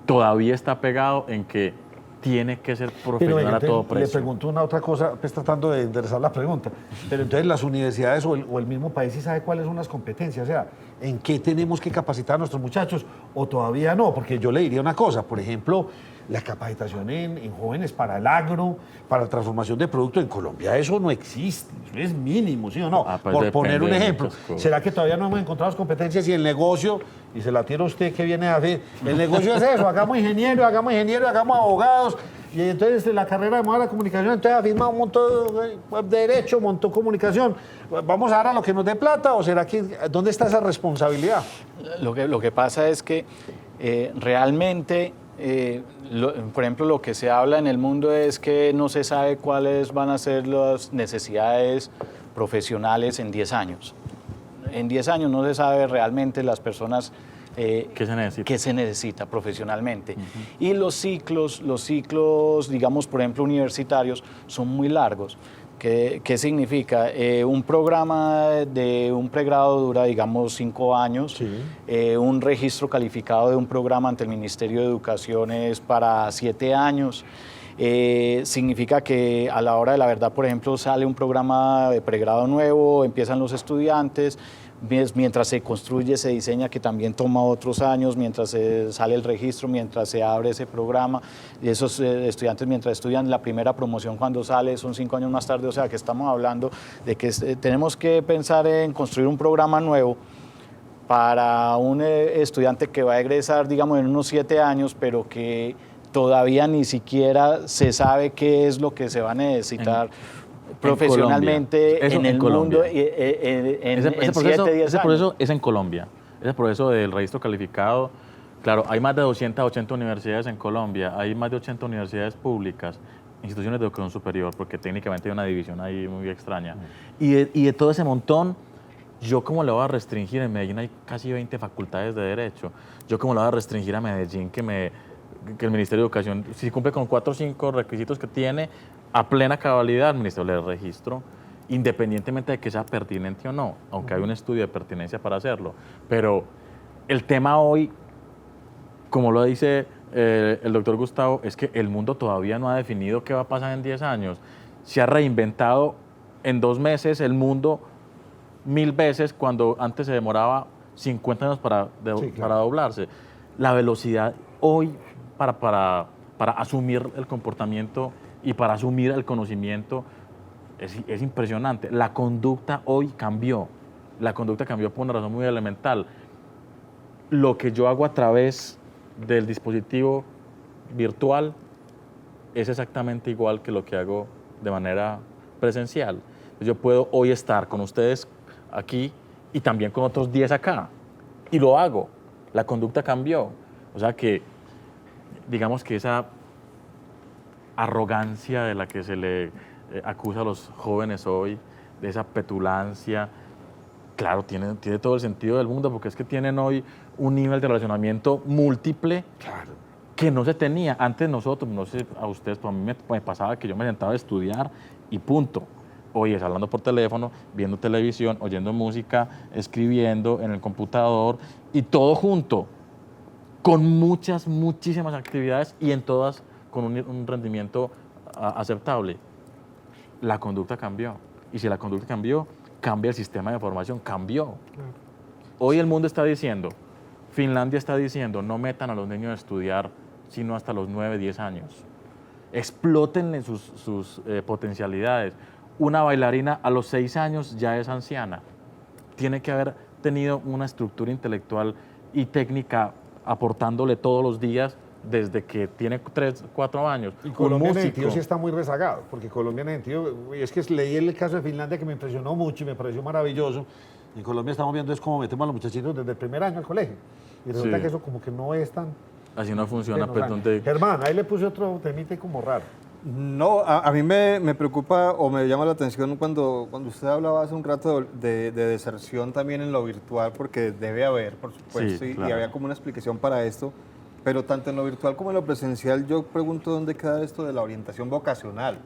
todavía está pegado en que tiene que ser Pero profesional a entonces, todo le precio. pregunto una otra cosa, pues tratando de enderezar la pregunta. Pero entonces las universidades o el mismo país sí sabe cuáles son las competencias, o sea, en qué tenemos que capacitar a nuestros muchachos o todavía no, porque yo le diría una cosa, por ejemplo, la capacitación en jóvenes para el agro, para la transformación de producto en Colombia, eso no existe, eso es mínimo, ¿sí o no? Ah, pues por depende poner un de ejemplo, muchas cosas. ¿será que todavía no hemos encontrado las competencias y el negocio, y se la tira usted que viene a hacer, el negocio es eso, hagamos ingenieros, hagamos abogados, y entonces la carrera de moda de la comunicación, entonces afirma un montón de derecho, montó comunicación. ¿Vamos a dar a lo que nos dé plata o será que dónde está esa responsabilidad? Lo que pasa es que realmente, por ejemplo, lo que se habla en el mundo es que no se sabe cuáles van a ser las necesidades profesionales en 10 años. En 10 años no se sabe realmente las personas ¿Qué se necesita? Profesionalmente. Y los ciclos, digamos, por ejemplo, universitarios, son muy largos. ¿Qué significa? Un programa de un pregrado dura, digamos, 5 años. Sí. Un registro calificado de un programa ante el Ministerio de Educación es para 7 años. Significa que a la hora de la verdad, por ejemplo, sale un programa de pregrado nuevo, empiezan los estudiantes, mientras se construye, se diseña, que también toma otros años, mientras sale el registro, mientras se abre ese programa, y esos estudiantes mientras estudian la primera promoción cuando sale son 5 años más tarde, o sea que estamos hablando de que tenemos que pensar en construir un programa nuevo para un estudiante que va a egresar, digamos, en unos 7 años, pero que todavía ni siquiera se sabe qué es lo que se va a necesitar profesionalmente en el mundo en 7, 10 años. Ese proceso es en Colombia. Ese proceso del registro calificado, claro, hay más de 280 universidades en Colombia, hay más de 80 universidades públicas, instituciones de educación superior, porque técnicamente hay una división ahí muy extraña. Y de todo ese montón, ¿yo cómo le voy a restringir? En Medellín hay casi 20 facultades de Derecho. ¿Yo cómo le voy a restringir a Medellín que el Ministerio de Educación, si cumple con 4 o 5 requisitos que tiene, a plena cabalidad, el Ministerio le registro, independientemente de que sea pertinente o no, aunque hay un estudio de pertinencia para hacerlo? Pero el tema hoy, como lo dice el doctor Gustavo, es que el mundo todavía no ha definido qué va a pasar en 10 años. Se ha reinventado en 2 meses el mundo 1000 veces, cuando antes se demoraba 50 años para doblarse. La velocidad hoy para asumir el comportamiento y para asumir el conocimiento es impresionante. La conducta hoy cambió. La conducta cambió por una razón muy elemental. Lo que yo hago a través del dispositivo virtual es exactamente igual que lo que hago de manera presencial. Yo puedo hoy estar con ustedes aquí y también con otros 10 acá. Y lo hago. La conducta cambió. O sea que, digamos que esa arrogancia de la que se le acusa a los jóvenes hoy, de esa petulancia, claro, tiene todo el sentido del mundo, porque es que tienen hoy un nivel de relacionamiento múltiple que no se tenía. Antes nosotros, no sé a ustedes, pero a mí me pasaba que yo me sentaba a estudiar y punto. Hoy es hablando por teléfono, viendo televisión, oyendo música, escribiendo en el computador y todo junto, con muchísimas actividades y en todas con un rendimiento aceptable. La conducta cambió. Y si la conducta cambió, cambia el sistema de formación, cambió. Hoy el mundo está diciendo, Finlandia está diciendo, no metan a los niños a estudiar sino hasta los 9, 10 años. explótenle sus potencialidades. Una bailarina a los 6 años ya es anciana. Tiene que haber tenido una estructura intelectual y técnica aportándole todos los días desde que tiene 3, 4 años. Y Un Colombia en ese músico. sentido sí está muy rezagado, porque Colombia en ese sentido, es que leí el caso de Finlandia que me impresionó mucho y me pareció maravilloso. Y en Colombia estamos viendo es cómo metemos a los muchachitos desde el primer año al colegio. Y resulta Sí. que eso como que no es tan... Así no funciona. bueno, Pues, o sea, donde... Germán, ahí le puse otro temite como raro. No, a mí me preocupa o me llama la atención cuando usted hablaba hace un rato de deserción también en lo virtual, porque debe haber, por supuesto, Sí, y claro. había como una explicación para esto, pero tanto en lo virtual como en lo presencial yo pregunto dónde queda esto de la orientación vocacional.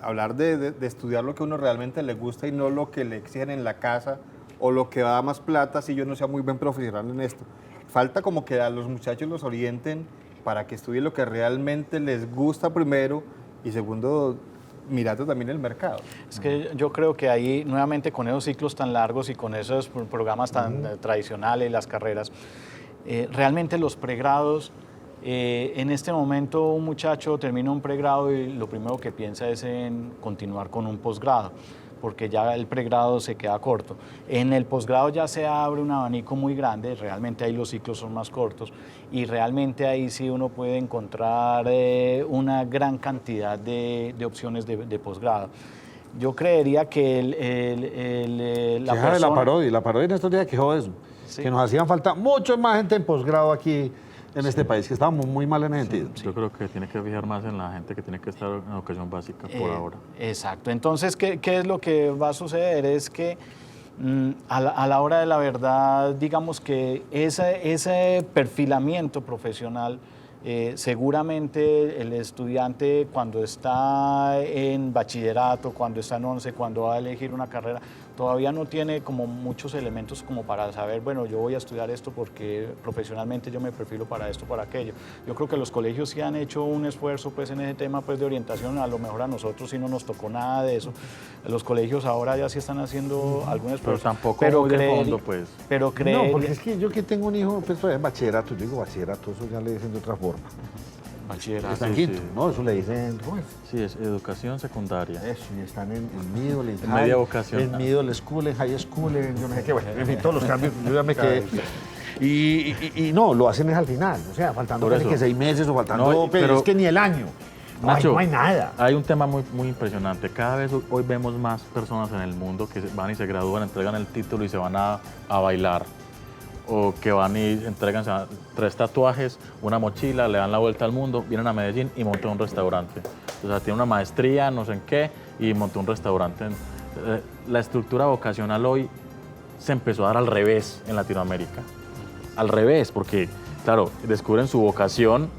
Hablar de estudiar lo que a uno realmente le gusta y no lo que le exigen en la casa o lo que da más plata si yo no sea muy buen profesional en esto. Falta como que a los muchachos los orienten para que estudien lo que realmente les gusta primero y segundo, mirando también el mercado. Es que yo creo que ahí, nuevamente, con esos ciclos tan largos y con esos programas tan tradicionales, las carreras, realmente los pregrados, en este momento un muchacho termina un pregrado y lo primero que piensa es en continuar con un posgrado, porque ya el pregrado se queda corto. En el posgrado ya se abre un abanico muy grande, realmente ahí los ciclos son más cortos y realmente ahí sí uno puede encontrar una gran cantidad de opciones de posgrado. Yo creería que La parodia en estos días quejó de eso, Sí. que nos hacían falta mucho más gente en posgrado aquí en este país, que estábamos muy mal en ese sentido. Yo creo que tiene que fijar más en la gente que tiene que estar en educación básica por ahora. Exacto. Entonces, ¿qué es lo que va a suceder? Es que a la hora de la verdad, digamos que ese perfilamiento profesional, seguramente el estudiante cuando está en bachillerato, cuando está en 11, cuando va a elegir una carrera, todavía no tiene como muchos elementos como para saber, bueno, yo voy a estudiar esto porque profesionalmente yo me perfilo para esto, para aquello. Yo creo que los colegios sí han hecho un esfuerzo pues en ese tema pues de orientación, a lo mejor a nosotros sí no nos tocó nada de eso. Los colegios ahora ya sí están haciendo algún Pero esfuerzo. tampoco muy de fondo, pues. Pero No, porque es que yo que tengo un hijo, pues en bachillerato, yo digo bachillerato, eso ya le dicen de otra forma. bachillerato. Está en sí, quinto, sí. ¿no? Eso le dicen, ¿cómo es? Sí, es educación secundaria. Eso, y están en middle, en Media high, vocacional. en middle school, en high school, en yo no sé qué, bueno, en fin, todos los cambios, yo ya me quedé. Y no, lo hacen es al final, o sea, faltando Por casi eso. que 6 meses o faltando, No, pero es que ni el año. No hay, Nacho, no hay nada. Hay un tema muy, muy impresionante. Cada vez hoy vemos más personas en el mundo que van y se gradúan, entregan el título y se van a bailar. O que van y entregan 3 tatuajes, una mochila, le dan la vuelta al mundo, vienen a Medellín y montan un restaurante. O sea, tiene una maestría, no sé en qué, y montó un restaurante. La estructura vocacional hoy se empezó a dar al revés en Latinoamérica. Al revés, porque, claro, descubren su vocación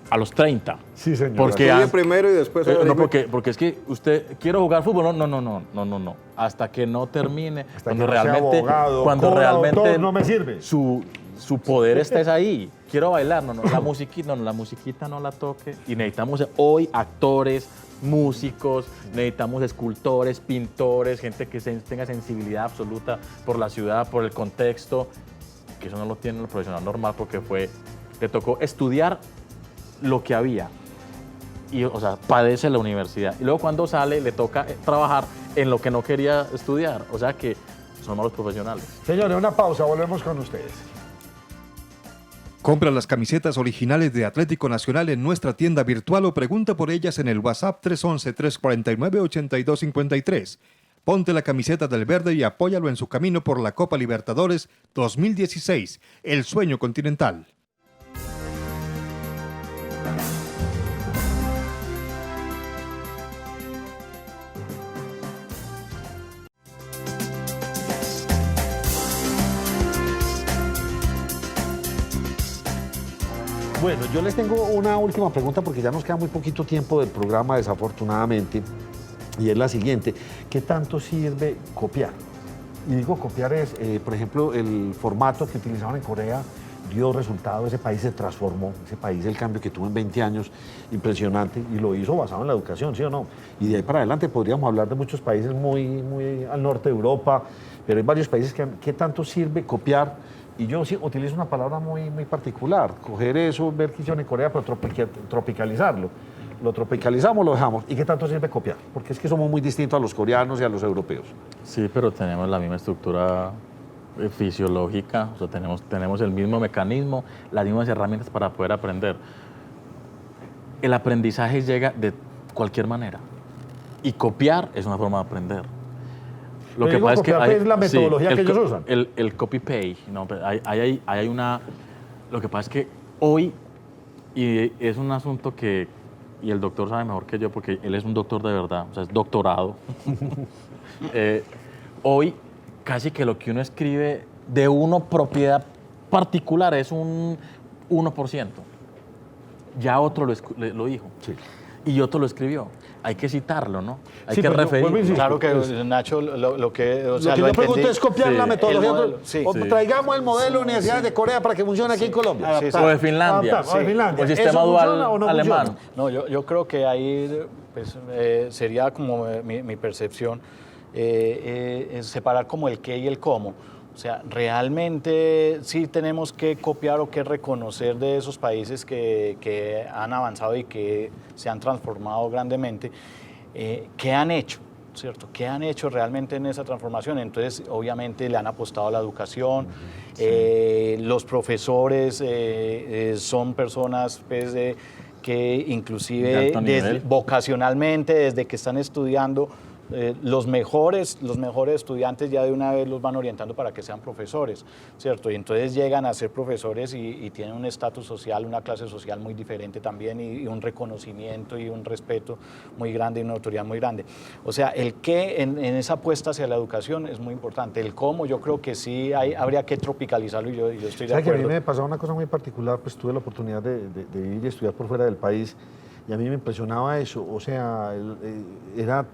a los 30. Sí, señor. Porque Estudie primero y después... no, averigüe. porque es que usted, ¿quiero jugar fútbol? No. Hasta que no termine. Hasta que no sea abogado, cuando cura, realmente doctor, no me sirve. su poder está es ahí. Quiero bailar, la musiquita no la toque. Y necesitamos hoy actores, músicos, necesitamos escultores, pintores, gente que tenga sensibilidad absoluta por la ciudad, por el contexto, que eso no lo tiene el profesional normal porque le tocó estudiar lo que había. Y, o sea, padece la universidad. Y luego cuando sale le toca trabajar en lo que no quería estudiar. O sea que son malos profesionales. Señores, una pausa, volvemos con ustedes. Compra las camisetas originales de Atlético Nacional en nuestra tienda virtual o pregunta por ellas en el WhatsApp 311-349-8253. Ponte la camiseta del verde y apóyalo en su camino por la Copa Libertadores 2016, el sueño continental. Bueno, yo les tengo una última pregunta porque ya nos queda muy poquito tiempo del programa, desafortunadamente, y es la siguiente. ¿Qué tanto sirve copiar? Y digo copiar es, por ejemplo, el formato que utilizaban en Corea dio resultado, ese país se transformó, ese país, el cambio que tuvo en 20 años, impresionante, y lo hizo basado en la educación, ¿sí o no? Y de ahí para adelante podríamos hablar de muchos países muy al norte de Europa, pero hay varios países que, ¿qué tanto sirve copiar? Y yo sí utilizo una palabra muy particular, coger eso, ver qué hicieron en Corea, pero tropicalizarlo. lo tropicalizamos, lo dejamos. ¿Y qué tanto sirve copiar? Porque es que somos muy distintos a los coreanos y a los europeos. Sí, pero tenemos la misma estructura fisiológica, o sea, tenemos el mismo mecanismo, las mismas herramientas para poder aprender. El aprendizaje llega de cualquier manera y copiar es una forma de aprender. Lo que pasa es que es la metodología que ellos usan. El copy-paste, no, hay una... Lo que pasa es que hoy, y es un asunto que, y el doctor sabe mejor que yo porque él es un doctor de verdad, o sea, es doctorado. Hoy, casi que lo que uno escribe de una propiedad particular es un 1%. Ya otro lo dijo. Sí. Y otro lo escribió. Hay que citarlo, ¿no? Hay Sí, que pero yo vuelvo a referirlo. insistir. Claro que Nacho, lo que, o sea, lo que yo pregunto entendí. es copiar Sí. la metodología. El modelo, sí. O Sí. traigamos el modelo de universidades de Corea para que funcione aquí en Colombia. Sí, sí. O de Finlandia. Adaptar, o de Finlandia. O el ¿Eso sistema funciona dual o no alemán. funciona? No, yo creo que ahí pues, sería como mi percepción, es separar como el qué y el cómo. O sea, realmente sí tenemos que copiar o que reconocer de esos países que han avanzado y que se han transformado grandemente, qué han hecho, ¿cierto? ¿Qué han hecho realmente en esa transformación? Entonces, obviamente, le han apostado a la educación, los profesores son personas pues, que De inclusive alto nivel. vocacionalmente, desde que están estudiando, los mejores estudiantes ya de una vez los van orientando para que sean profesores, ¿cierto? Y entonces llegan a ser profesores y tienen un estatus social, una clase social muy diferente también y un reconocimiento y un respeto muy grande y una autoridad muy grande. O sea, el qué en esa apuesta hacia la educación es muy importante. El cómo yo creo que sí habría que tropicalizarlo y yo estoy de ¿Sabe que a mí acuerdo. me pasaba una cosa muy particular? Pues tuve la oportunidad de ir y estudiar por fuera del país y a mí me impresionaba eso. O sea, era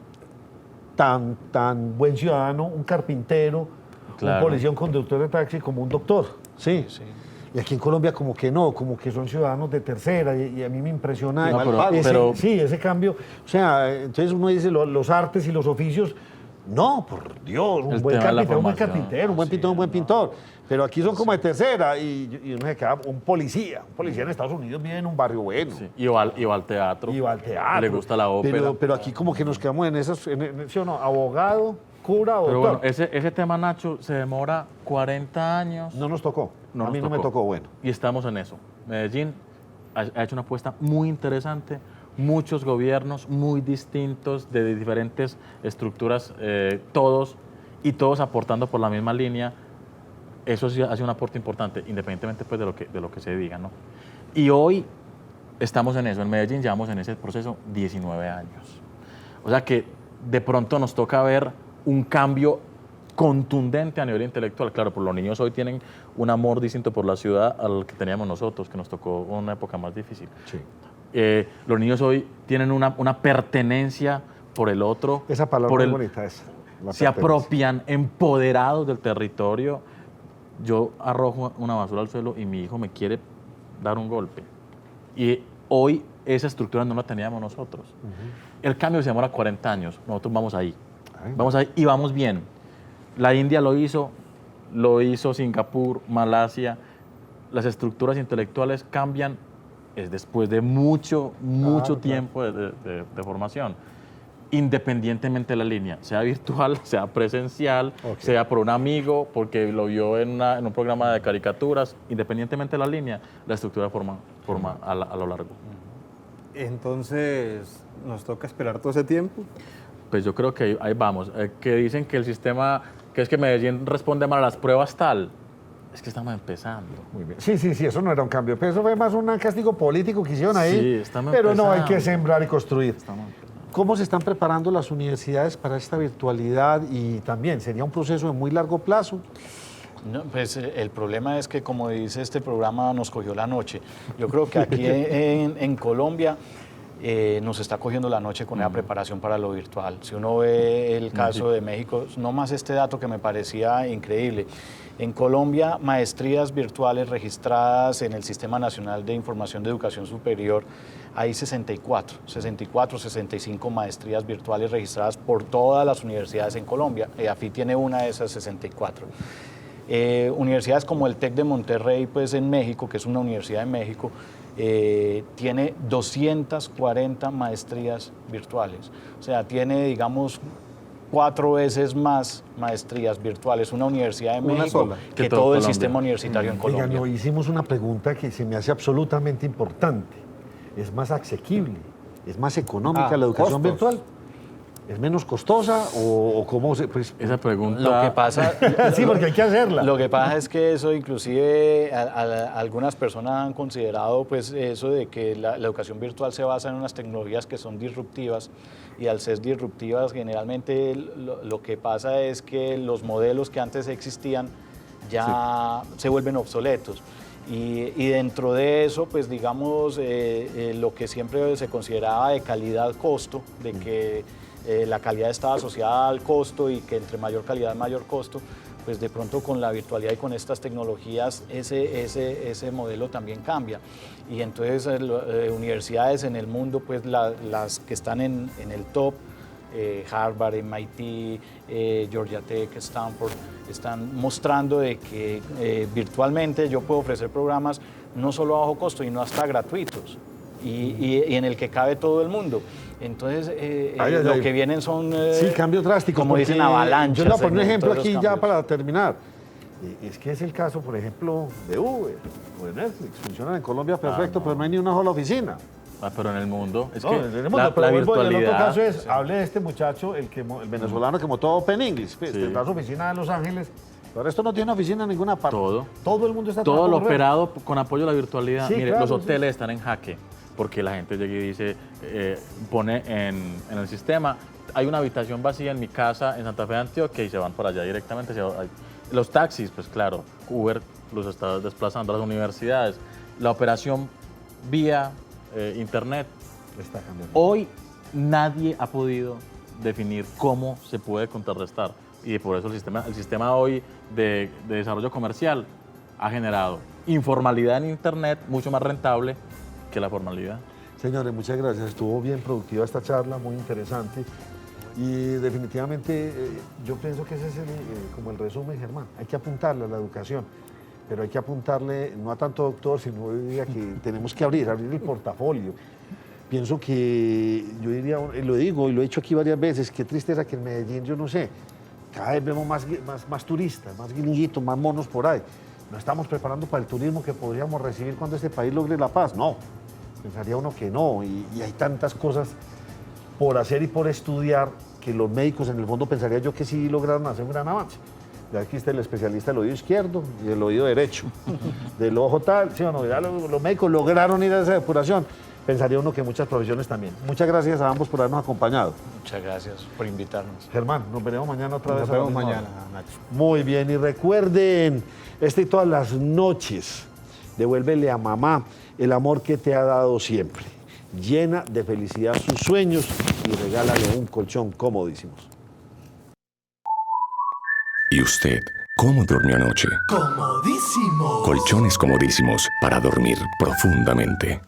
tan buen ciudadano, un carpintero, Claro. un policía, un conductor de taxi, como un doctor. Sí. Sí. Y aquí en Colombia como que no, como que son ciudadanos de tercera y a mí me impresiona No, ese cambio. O sea, entonces uno dice los artes y los oficios, no, por Dios, un El buen tema de la carpintero, un buen formación. carpintero, un buen pintor, un buen pintor. Pero aquí son como de tercera y uno se queda un policía. Un policía en Estados Unidos vive en un barrio bueno. Sí. Y va al teatro. Y va al teatro. Le gusta la ópera. Pero aquí como que nos quedamos en esas, ¿sí o no? Abogado, cura o Pero doctor. bueno, ese tema, Nacho, se demora 40 años. No nos tocó. No a mí nos no me tocó bueno. Y estamos en eso. Medellín ha hecho una apuesta muy interesante. Muchos gobiernos muy distintos, de diferentes estructuras, todos aportando por la misma línea. Eso sí hace un aporte importante, independientemente pues, de lo que se diga, ¿no? Y hoy estamos en eso. En Medellín llevamos en ese proceso 19 años. O sea que de pronto nos toca ver un cambio contundente a nivel intelectual. Claro, pues los niños hoy tienen un amor distinto por la ciudad al que teníamos nosotros, que nos tocó una época más difícil. Sí. Los niños hoy tienen una pertenencia por el otro. Esa palabra por muy el- bonita es. la se pertenencia. apropian, empoderados del territorio. Yo arrojo una basura al suelo y mi hijo me quiere dar un golpe. Y hoy esa estructura no la teníamos nosotros. El cambio se demora 40 años. Nosotros vamos ahí. Ay, Vamos ahí y vamos bien. La India lo hizo Singapur, Malasia. Las estructuras intelectuales cambian es después de mucho Claro. tiempo de formación. Independientemente de la línea, sea virtual, sea presencial, Ok. sea por un amigo, porque lo vio en un programa de caricaturas, independientemente de la línea, la estructura forma a lo largo. Entonces, ¿nos toca esperar todo ese tiempo? Pues yo creo que ahí vamos. Que dicen que el sistema, que es que Medellín responde mal a las pruebas tal, es que estamos empezando. Muy bien. Sí, eso no era un cambio. Pero eso fue más un castigo político que hicieron ahí. Sí, estamos pero no, hay empezando. que sembrar y construir. Estamos empezando. ¿Cómo se están preparando las universidades para esta virtualidad? Y también, ¿sería un proceso de muy largo plazo? No, pues el problema es que, como dice este programa, nos cogió la noche. Yo creo que aquí en Colombia nos está cogiendo la noche con la preparación para lo virtual. Si uno ve el caso de México, no más este dato que me parecía increíble. En Colombia, maestrías virtuales registradas en el Sistema Nacional de Información de Educación Superior, hay 65 maestrías virtuales registradas por todas las universidades en Colombia. EAFIT tiene una de esas 64. Universidades como el TEC de Monterrey, pues en México, que es una universidad en México, tiene 240 maestrías virtuales. O sea, tiene, digamos, 4 veces más maestrías virtuales, una universidad de Una México sola. que Que todo todo el Colombia. sistema universitario en Oiga, Colombia. no, hicimos una pregunta que se me hace absolutamente importante. ¿Es más asequible? ¿Es más económica la educación costos. virtual? ¿Es menos costosa o cómo se...? Pues, Esa pregunta... Lo que pasa, sí, porque hay que hacerla. Lo que pasa es que eso inclusive algunas personas han considerado pues eso de que la educación virtual se basa en unas tecnologías que son disruptivas y al ser disruptivas generalmente lo que pasa es que los modelos que antes existían ya se vuelven obsoletos. Y dentro de eso, pues digamos, lo que siempre se consideraba de calidad-costo, de que la calidad estaba asociada al costo y que entre mayor calidad, mayor costo, pues de pronto con la virtualidad y con estas tecnologías ese modelo también cambia. Y entonces universidades en el mundo, pues las que están en el top, Harvard, MIT, Georgia Tech, Stanford, están mostrando de que virtualmente yo puedo ofrecer programas no solo a bajo costo, sino hasta gratuitos y en el que cabe todo el mundo. Entonces, lo que vienen son, sí, cambios drásticos. como dicen, porque avalanchas. Yo le voy a poner un en ejemplo todos los aquí ya cambios. para terminar. Es que es el caso, por ejemplo, de Uber o de Netflix. Funcionan en Colombia perfecto, pero no hay ni una sola oficina. pero en el mundo, es No, que en el mundo, la pero vuelvo, en el otro virtualidad... caso es, hable de este muchacho, el venezolano que montó Open English, pues, Sí. tendrá su oficina en Los Ángeles, pero esto no tiene oficina en ninguna parte. Todo el mundo está Todo lo trabajando remoto. operado con apoyo de la virtualidad. Sí, Mire, claro, los sí. hoteles están en jaque porque la gente llega y dice, pone en el sistema, hay una habitación vacía en mi casa en Santa Fe de Antioquia y se van por allá directamente. Los taxis, pues claro, Uber los está desplazando a las universidades. La operación vía internet. Está cambiando. Hoy nadie ha podido definir cómo se puede contrarrestar y por eso el sistema hoy de desarrollo comercial ha generado informalidad en Internet mucho más rentable que la formalidad. Señores, muchas gracias. Estuvo bien productiva esta charla, muy interesante. Y definitivamente yo pienso que ese es como el resumen, Germán. Hay que apuntarle a la educación, pero hay que apuntarle no a tanto doctor, sino yo diría que tenemos que abrir el portafolio. Pienso que, yo diría, lo digo y lo he dicho aquí varias veces, qué tristeza que en Medellín, yo no sé, cada vez vemos más turistas, más gringuitos, más monos por ahí. No estamos preparando para el turismo que podríamos recibir cuando este país logre la paz. No, pensaría uno que no. Y hay tantas cosas por hacer y por estudiar que los médicos en el fondo pensaría yo que sí lograron hacer un gran avance. Ya aquí está el especialista del oído izquierdo y el oído derecho, del ojo tal, sí o no, ya los médicos lograron ir a esa depuración. Pensaría uno que muchas profesiones también. Muchas gracias a ambos por habernos acompañado. Muchas gracias por invitarnos. Germán, nos veremos mañana otra vez. Nos a la vemos misma mañana, hora. Nacho. Muy bien, y recuerden, y todas las noches, devuélvele a mamá el amor que te ha dado siempre. Llena de felicidad sus sueños y regálale un colchón comodísimos. ¿Y usted cómo durmió anoche? Comodísimo. Colchones comodísimos para dormir profundamente.